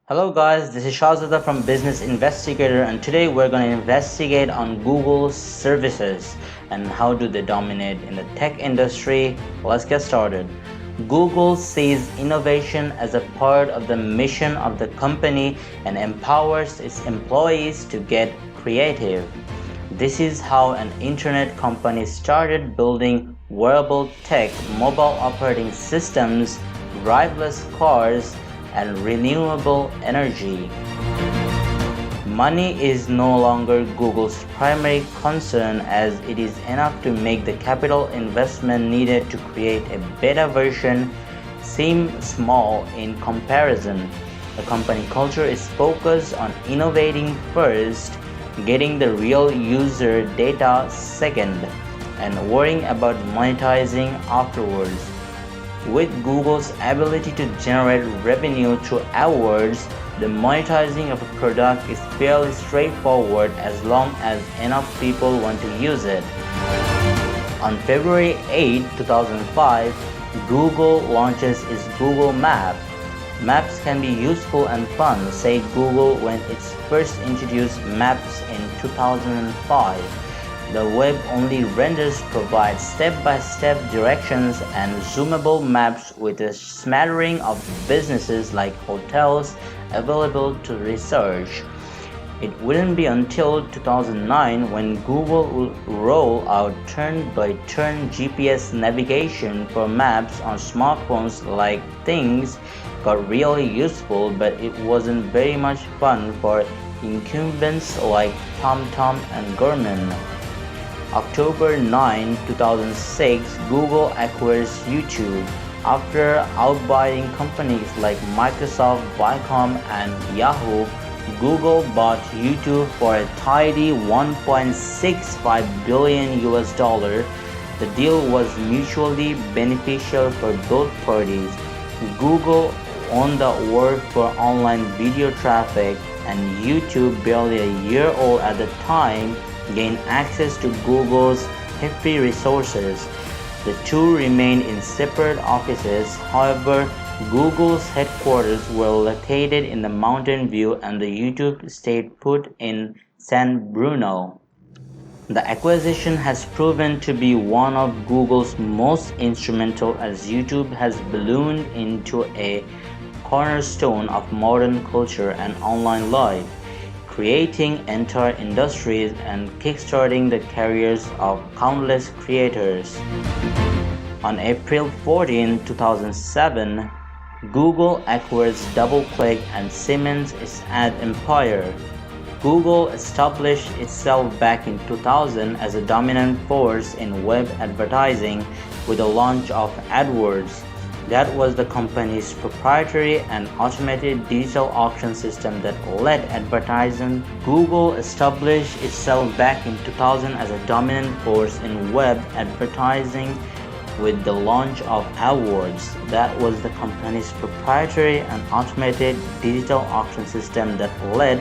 Hello guys, this is Shahzada from Business Investigator, and today we're going to investigate on Google services and how do they dominate in the tech industry. Let's get started. Google sees innovation as a part of the mission of the company and empowers its employees to get creative. This is how an internet company started building wearable tech, mobile operating systems, driverless cars, and renewable energy. Money is no longer Google's primary concern, as it is enough to make the capital investment needed to create a beta version seem small in comparison. The company culture is focused on innovating first, getting the real user data second, and worrying about monetizing afterwards. With Google's ability to generate revenue through AdWords, the monetizing of a product is fairly straightforward as long as enough people want to use it. On February 8, 2005, Google launches its Google Map. Maps can be useful and fun, said Google when it first introduced Maps in 2005. The web-only renders provide step-by-step directions and zoomable maps with a smattering of businesses like hotels available to research. It wouldn't be until 2009 when Google would roll out turn-by-turn GPS navigation for maps on smartphones. Like things got really useful, but it wasn't very much fun for incumbents like TomTom and Garmin. October 9, 2006, Google acquires YouTube. After outbidding companies like Microsoft, Viacom, and Yahoo, Google bought YouTube for a tidy $1.65 billion. The deal was mutually beneficial for both parties. Google owned the world for online video traffic, and YouTube, barely a year old at the time, gained access to Google's hefty resources. The two remained in separate offices. However, Google's headquarters were located in the Mountain View and the YouTube stayed put in San Bruno. The acquisition has proven to be one of Google's most instrumental, as YouTube has ballooned into a cornerstone of modern culture and online life, creating entire industries and kickstarting the careers of countless creators. On April 14, 2007, Google acquires Doubleclick and cements its ad empire. Google established itself back in 2000 as a dominant force in web advertising with the launch of AdWords. That was the company's proprietary and automated digital auction system that led advertising. Google established itself back in 2000 as a dominant force in web advertising with the launch of AdWords. That was the company's proprietary and automated digital auction system that let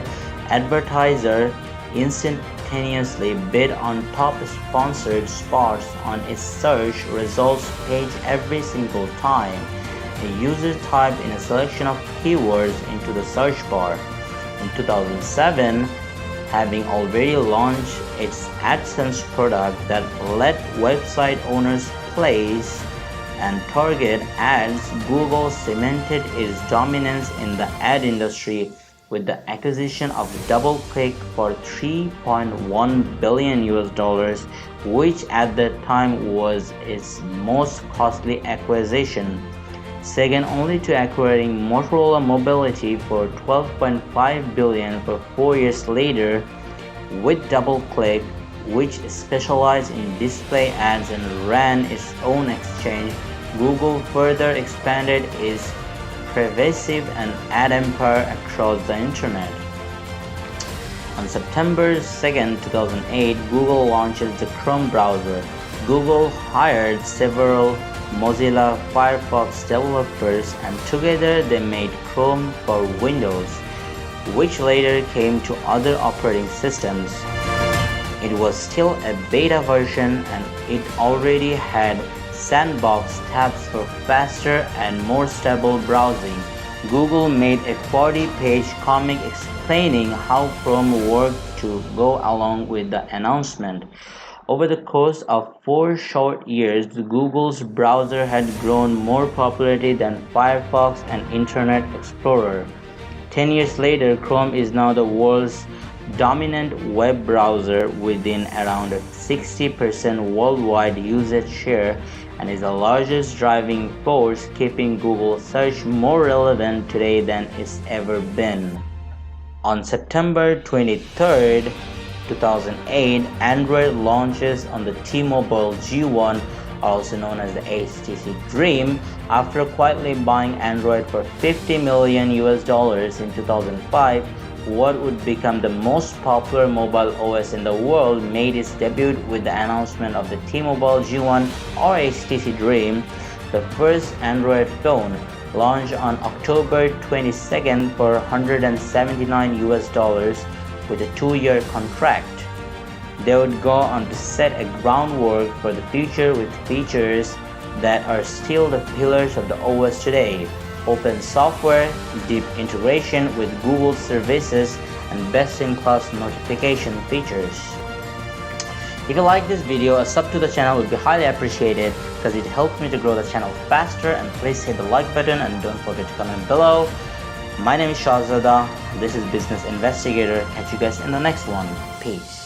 advertisers instantaneously bid on top sponsored spots on its search results page every single time a user typed in a selection of keywords into the search bar. In 2007, having already launched its AdSense product that let website owners place and target ads, Google cemented its dominance in the ad industry with the acquisition of Doubleclick for $3.1 billion, which at that time was its most costly acquisition, second only to acquiring Motorola Mobility for $12.5 billion for 4 years later. With Doubleclick, which specialized in display ads and ran its own exchange, Google further expanded its pervasive and ad empire across the internet. On September 2, 2008, Google launches the Chrome browser. Google hired several Mozilla Firefox developers, and together they made Chrome for Windows, which later came to other operating systems. It was still a beta version, and it already had sandbox tabs for faster and more stable browsing. Google made a 40-page comic explaining how Chrome worked to go along with the announcement. Over the course of 4 short years, Google's browser had grown more popularity than Firefox and Internet Explorer. 10 years later, Chrome is now the world's dominant web browser within around a 60% worldwide usage share and is the largest driving force keeping Google search more relevant today than it's ever been. On September 23, 2008, Android launches on the T-Mobile G1, also known as the HTC Dream, after quietly buying Android for $50 million in 2005. What would become the most popular mobile OS in the world made its debut with the announcement of the T-Mobile G1 or HTC Dream, the first Android phone, launched on October 22nd for $179 with a 2-year contract. They would go on to set a groundwork for the future with features that are still the pillars of the OS today: open software, deep integration with Google services, and best-in-class notification features. If you like this video, a sub to the channel would be highly appreciated because it helps me to grow the channel faster, and please hit the like button and don't forget to comment below. My name is Shahzada, this is Business Investigator. Catch you guys in the next one. Peace.